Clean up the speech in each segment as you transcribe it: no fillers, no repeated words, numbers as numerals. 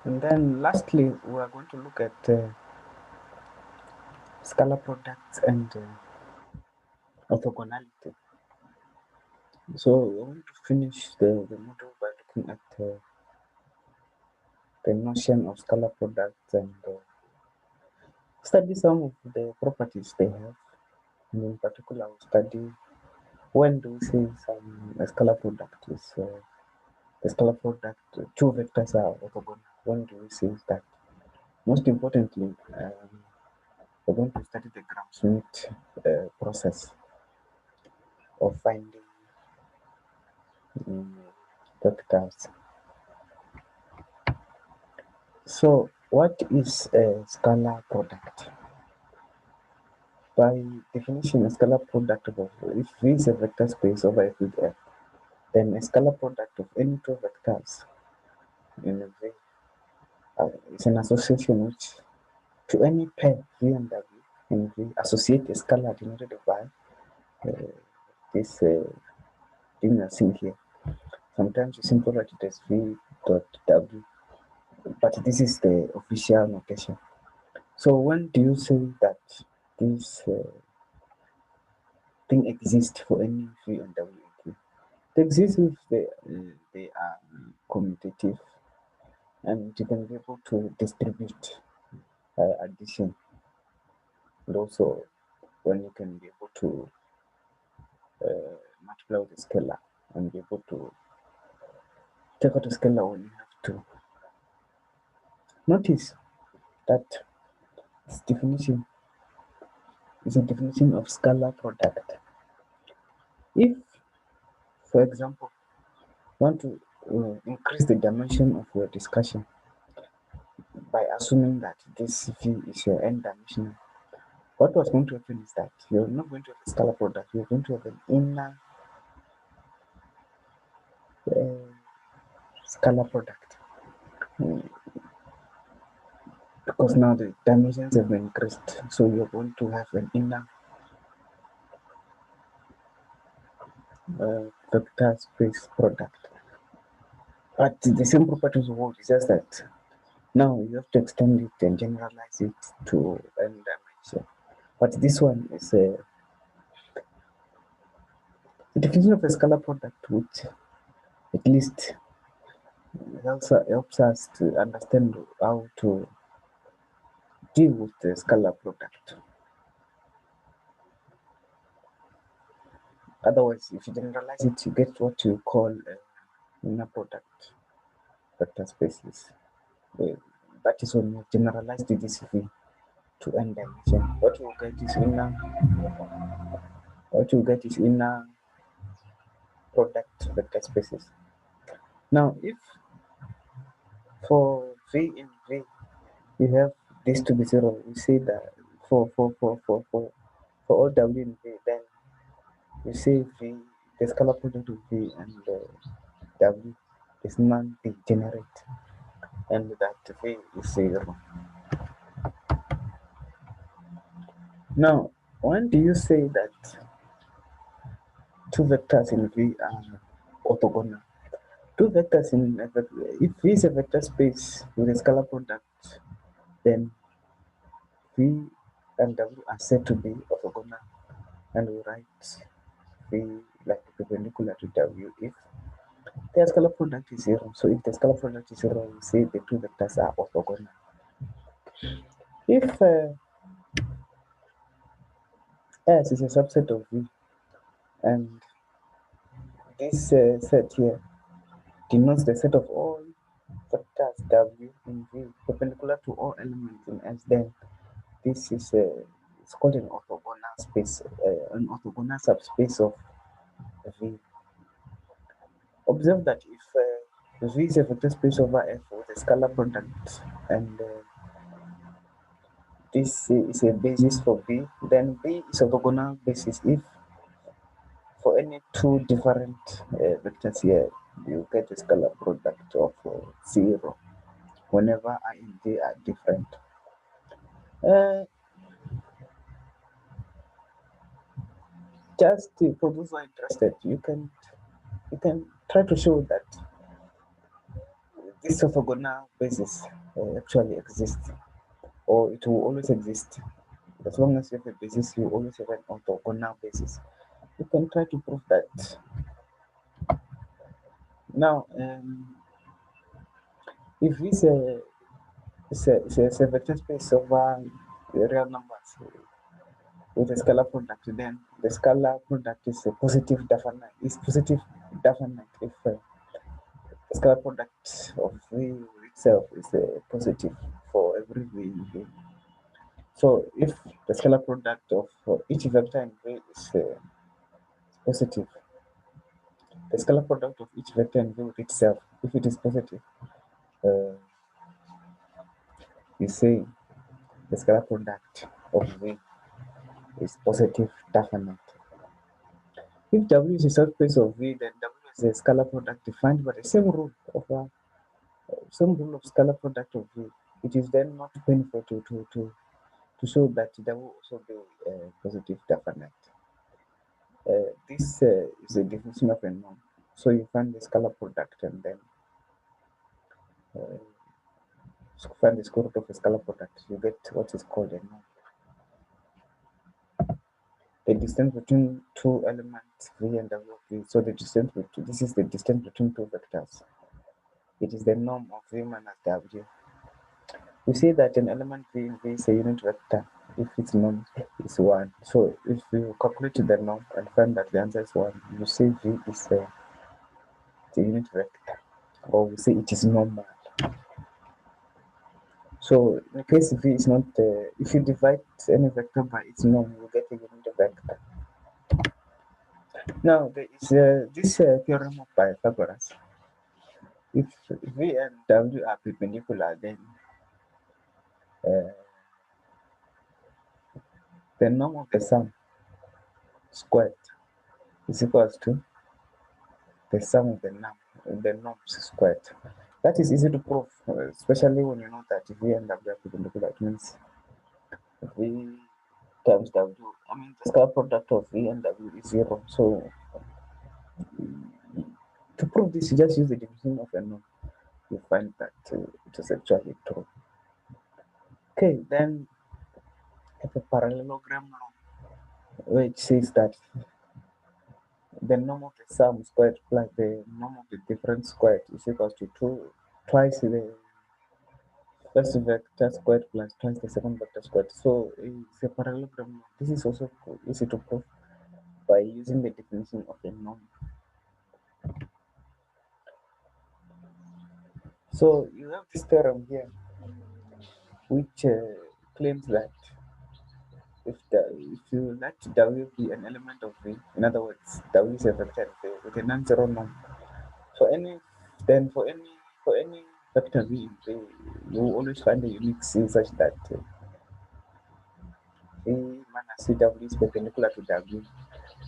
And then lastly, we are going to look at scalar products and orthogonality. So we're going to finish the module by looking at the notion of scalar products and study some of the properties they have. And in particular, we'll study when do we say some a scalar product is a scalar product, two vectors are orthogonal. When do we say that? Most importantly, we're going to study the Gram-Schmidt process of finding vectors. So, what is a scalar product? By definition, a scalar product of if V is a vector space over a field F, then a scalar product of any two vectors in a V is an association which to any pair V and W in V associate a scalar denoted by this thing you're seeing here. Sometimes you simply write it as V dot W, but this is the official notation. So when do you say that this thing exists for any V and W in Q? It exists if they are commutative and you can be able to distribute addition, and also when you can be able to multiply with a scalar and be able to take out a scalar when you have to. Notice that this definition is a definition of scalar product. If, for example, you want to increase the dimension of your discussion by assuming that this V is your n-dimensional, what was going to happen is that you're not going to have a scalar product, you're going to have an inner scalar product. Because now the dimensions have been increased, so you're going to have an inner vector space product. But the same properties hold, it's just that now you have to extend it and generalize it to n dimension. But this one is a definition of a scalar product, which at least helps us to understand how to deal with the scalar product. Otherwise, if you generalize it, you get what you call inner product vector spaces. That is when you generalize the DCV to n dimension. What you get is inner product vector spaces. Now, if for V in V you have this to be 0, we say that for all W in V, then you say V, the scalar product of V and W is non-degenerate, and that V is 0. Now, when do you say that two vectors in V are orthogonal? Two vectors in if V is a vector space with a scalar product, then V and W are said to be orthogonal, and we write V like perpendicular to W if their scalar product is 0. So if the scalar product is 0, we say the two vectors are orthogonal. If S is a subset of V, and this set here denotes the set of all vectors W in V perpendicular to all elements in S, then this is it's called an orthogonal space, an orthogonal subspace of V. Observe that if V is a vector space over F with a scalar product, and this is a basis for V, then V is orthogonal basis if for any two different vectors here, you get a scalar product of 0 whenever I and J are different. Just for those who are interested, you can try to show that this orthogonal basis actually exists, or it will always exist. As long as you have a basis, you always have an orthogonal basis. You can try to prove that. Now, if it's a vector space over real numbers with a scalar product, then the scalar product is a positive definite. Is positive definite if the scalar product of V itself is a positive for every V in V. So if the scalar product of each vector in V is positive, the scalar product of each vector in V with itself, if it is positive, uh, you say the scalar product of V is positive definite. If W is a subspace of V, then W is a scalar product defined by the same rule of scalar product of V. It is then not painful to show that there will also be a positive definite. This is a definition of a norm. So you find the scalar product and then uh, find the square root of a scalar product. You get what is called a norm. The distance between two elements V and W of V. So the distance between this is the distance between two vectors. It is the norm of V minus W. We see that an element V in V is a unit vector if its norm is 1. So if you calculate the norm and find that the answer is 1, you say V is a unit vector, or we say it is normal. So in case V is not, if you divide any vector by its norm, you get a unit vector. Now there is this theorem of Pythagoras. If V and W are perpendicular, then uh, the norm of the sum squared is equals to the sum of the norms squared. That is easy to prove, especially when you know that V and W are perpendicular. It means V times W, I mean the scalar product of V and W is 0. So to prove this, you just use the definition of a norm. You find that it is actually true. Okay, then have a parallelogram law, which says that the norm of the sum squared plus the norm of the difference squared is equals to 2 twice the first vector squared plus twice the second vector squared. So it's a parallelogram law. This is also easy to prove by using the definition of a norm. So you have this theorem here, which claims that if you let W be an element of V, in other words, W is a vector in V with a non-zero norm. For any, then for any vector V in V, you will always find a unique C such that V minus CW is perpendicular to W.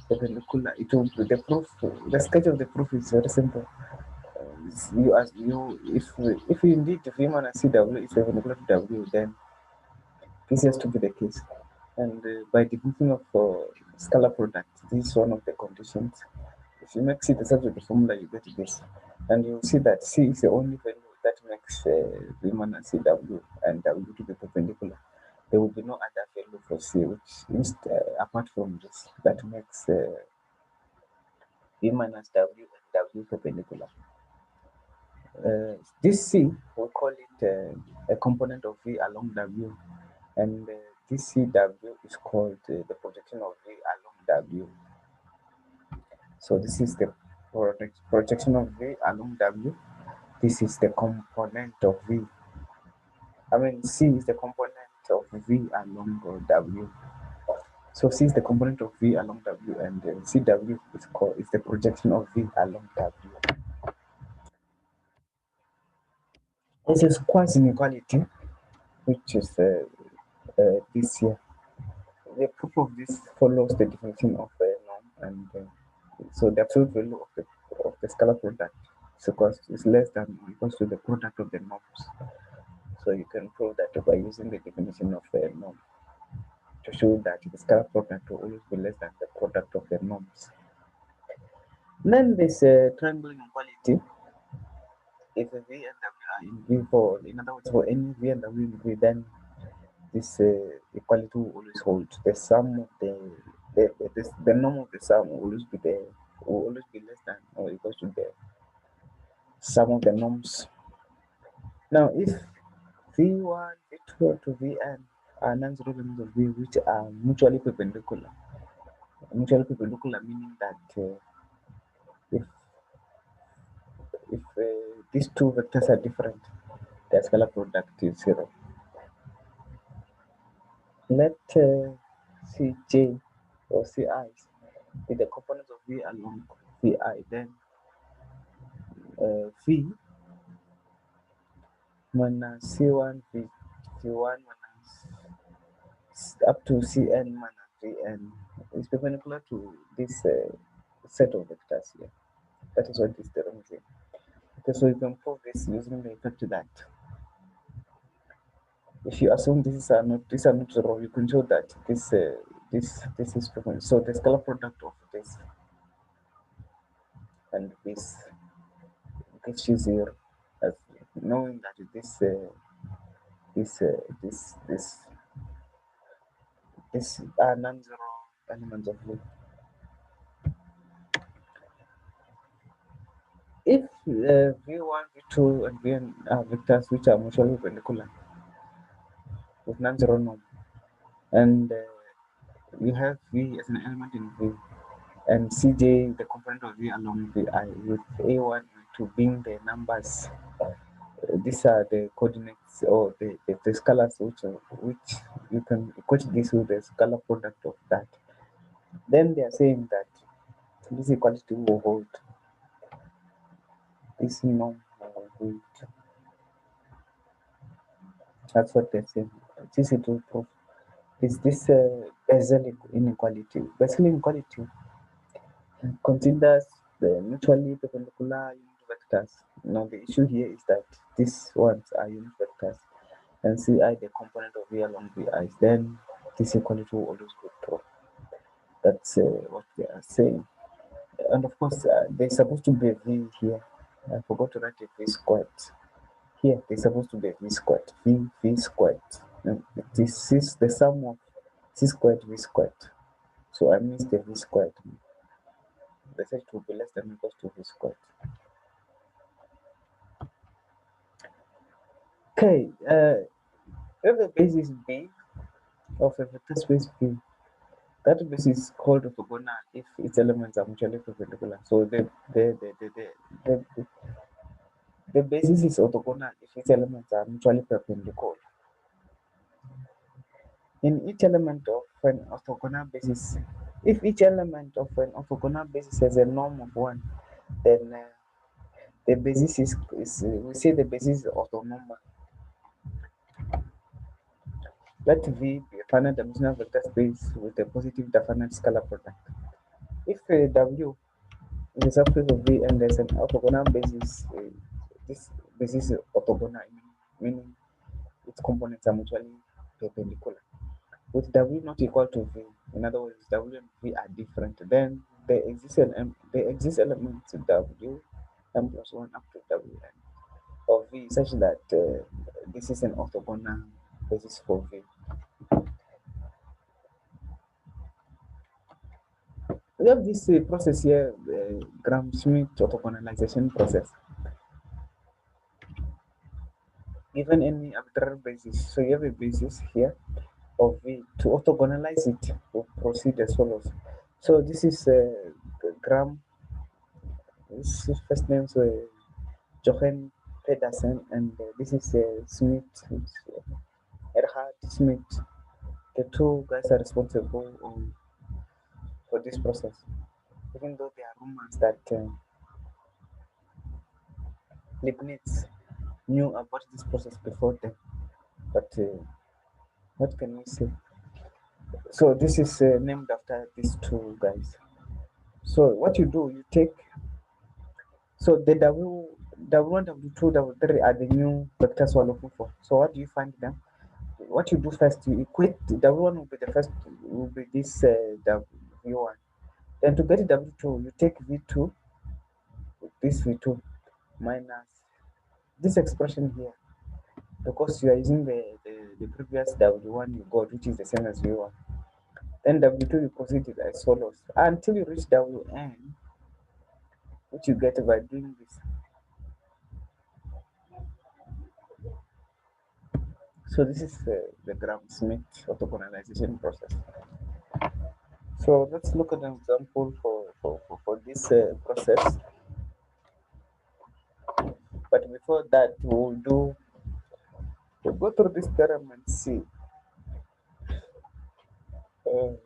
Perpendicular. It will the proof. The sketch of the proof is very simple. You as you if indeed V minus CW is perpendicular to W, then this has to be the case. And by definition of scalar product, this is one of the conditions. If you make C the subject of the formula, you get this. And you see that C is the only value that makes V minus CW and W to be perpendicular. There will be no other value for C, which is apart from this, that makes V minus W and W perpendicular. This C, we call it a component of V along W, and this CW is called the projection of V along W. So this is the projection of V along W. This is the component of V. I mean, C is the component of V along W. So C is the component of V along W, and CW is the projection of V along W. This is quasi inequality, which is this here. The proof of this follows the definition of a norm, and so the absolute value of the scalar product is less than or equals to the product of the norms. So you can prove that by using the definition of a norm to show that the scalar product will always be less than the product of the norms. Then this triangle inequality if a V and W are in V for, in other words, for any V and W in V, then this equality will always hold. The sum of the norm of the sum will always be there, will always be less than or equal to the sum of the norms. Now, if V1, V2 to Vn are non-zero elements of V which are mutually perpendicular meaning that if these two vectors are different, their scalar product is zero. Let Cj or Ci be the components of V along Vi, then V minus C1 V1 minus up to Cn minus Vn is perpendicular to this set of vectors here. That is what this theorem is saying. Okay, so you can prove this using the effect that if you assume these are not zero, you can show that this is perpendicular. So the scalar product of this and this gives you zero, as knowing that this uh, this this this are non-zero elements of loop. If V1, V2, and Vn are vectors which are mutually perpendicular with non-zero norm, and you have V as an element in V, and Cj the component of V along Vi, with A1 and A2 being the numbers. These are the coordinates or the scalars which you can equate this with the scalar product of that. Then they are saying that this equality will hold. This norm will hold. That's what they're saying. It's easy to prove. Is this Bessel inequality? Bessel inequality considers the mutually perpendicular unit vectors. Now the issue here is that these ones are unit vectors, and Ci the component of V along Vi. Then this equality will always be true. That's what they are saying. And of course, there's supposed to be a V here. I forgot to write a V squared. Here, there's supposed to be a V squared. V squared. And this is the sum of C squared, V squared. So I missed the V squared. They said it will be less than or equal to V squared. Okay, if the base is B of a vector space B, that base is called orthogonal if its elements are mutually perpendicular. So the basis is orthogonal if its elements are mutually perpendicular. In each element of an orthogonal basis, if each element of an orthogonal basis has a norm of 1, then the basis is we say the basis is orthonormal. Let V be a finite dimensional vector space with a positive definite scalar product. If W is a subspace of V and there's an orthogonal basis, this basis is orthogonal, meaning its components are mutually perpendicular. With W not equal to V, in other words, W and V are different, then there exist elements W m plus 1 up to Wn of V such that this is an orthogonal basis for V. We have this process here, Gram-Schmidt orthogonalization process. Given any arbitrary basis, so you have a basis here of V. To orthogonalize it, we'll proceed as follows. So this is Gram. His first names were Jochen Pedersen, and this is Smith, Erhard Smith. The two guys are responsible for this process, even though there are rumors that Leibniz knew about this process before them. But what can we say? So this is named after these two guys. So what you do, you take, so the W1, W2, W3 are the new vectors we're looking for. So what do you find them? What you do first, you equate W1 will be the first, will be this W1. Then to get W2, you take V2, this V2 minus this expression here, because you are using the previous W1 you got, which is the same as V1. Then W2 you proceed it as follows until you reach Wn, which you get by doing this. So this is the Gram-Schmidt orthogonalization process. So let's look at an example for this process. But before that, we'll go through this theorem and see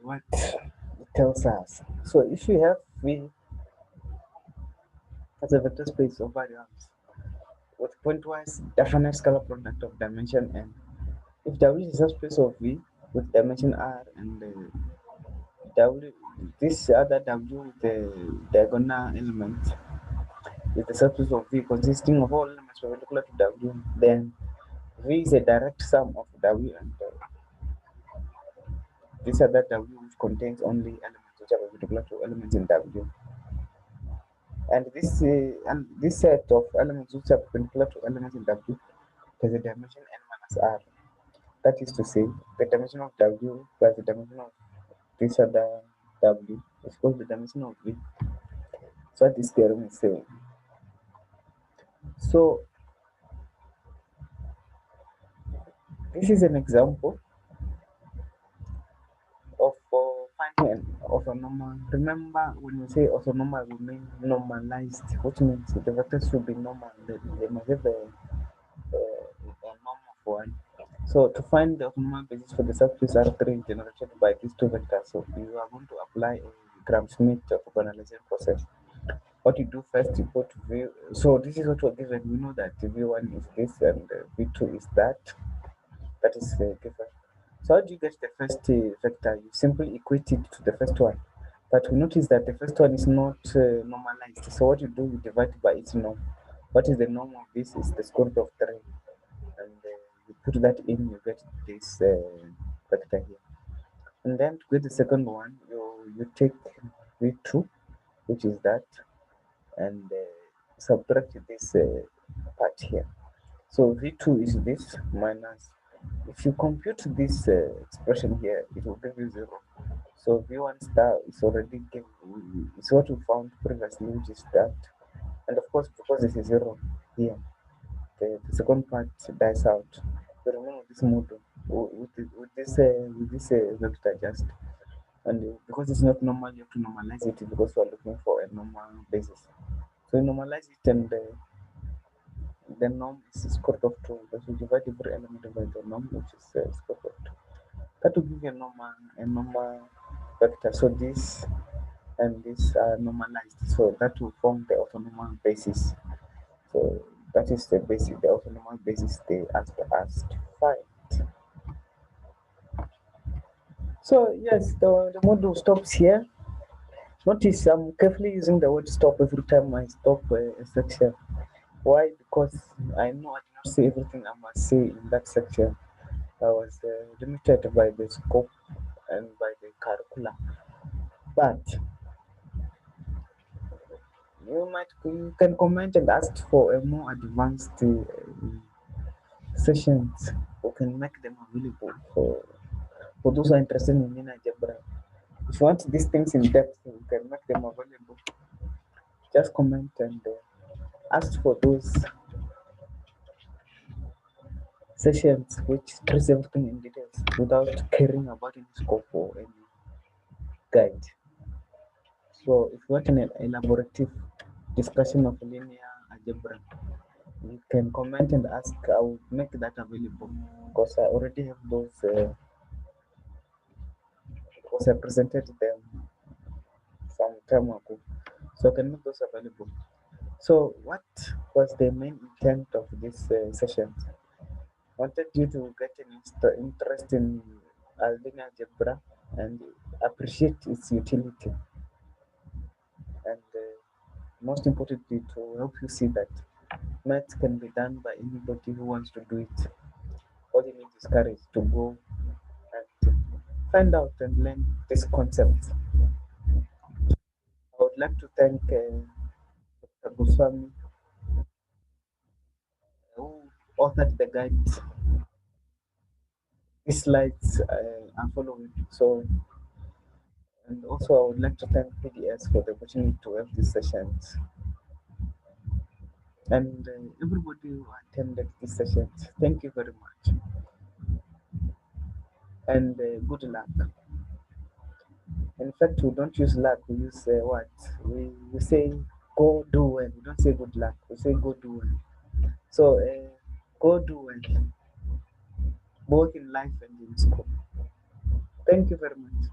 what it tells us. So if you have V as a vector space of variables with pointwise definite scalar product of dimension n, if W is a subspace of V with dimension R and W, this other W with the diagonal element is the subspace of V consisting of all elements perpendicular to W, then V is a direct sum of W and this other W which contains only elements which are perpendicular to elements in W. And this set of elements which are perpendicular to elements in W has a dimension n minus r. That is to say, the dimension of W plus the dimension of this other W is equal to the dimension of V. So what this theorem is saying. So this is an example of finding an orthonormal. Remember, when we say orthonormal, we mean normalized, which means the vectors should be normal. They must have a norm of one. So to find the orthonormal basis for the subspace R3 generated by these two vectors, so you are going to apply a Gram-Schmidt orthogonalization process. What you do first, you put V. So this is what we're given. We know that V1 is this and V2 is that. That is given. So how do you get the first vector? You simply equate it to the first one. But we notice that the first one is not normalized. So what you do, you divide by its norm. What is the norm of this? Is the square root of 3. And you put that in, you get this vector here. And then to get the second one, you take V2, which is that, and subtract this part here. So V2 is this minus, if you compute this expression here, it will give you 0. So V1 star is already given, it's what we found previously, which is that. And of course, because this is 0 here, the second part dies out. So remember this model with this vector just. And because it's not normal, you have to normalize it because we're looking for a normal basis. So you normalize it and the norm is square root of 2. Because you divide every element by the norm, which is square root of 2. That will give you a normal vector. So this and this are normalized. So that will form the orthonormal basis. So that is the basic, the orthonormal basis they asked us to find. So yes, the module stops here. Notice I'm carefully using the word stop every time I stop a section. Why? Because I know I cannot say everything I must say in that section. I was limited by the scope and by the curricula. But you can comment and ask for a more advanced sessions. We can make them available for those who are interested in linear algebra. If you want these things in depth, we can make them available. Just comment and ask for those sessions which trace everything in details without caring about any scope or any guide. So if you want an elaborative discussion of linear algebra, you can comment and ask. I will make that available because I already have those. Because I presented them some time ago, so I can make those available. So what was the main intent of this session? Wanted you to get an interest in linear algebra and appreciate its utility, and most importantly, to help you see that math can be done by anybody who wants to do it. All you need is courage to go and find out and learn these concepts. I would like to thank Dr. Goswami authored the guides, the slides I'm following. So, and also I would like to thank PDS for the opportunity to have these sessions. And everybody who attended these sessions, thank you very much. And good luck. In fact, we don't use luck, we use what? We say go do well. We don't say good luck, we say go do well. So, go do well, both in life and in school. Thank you very much.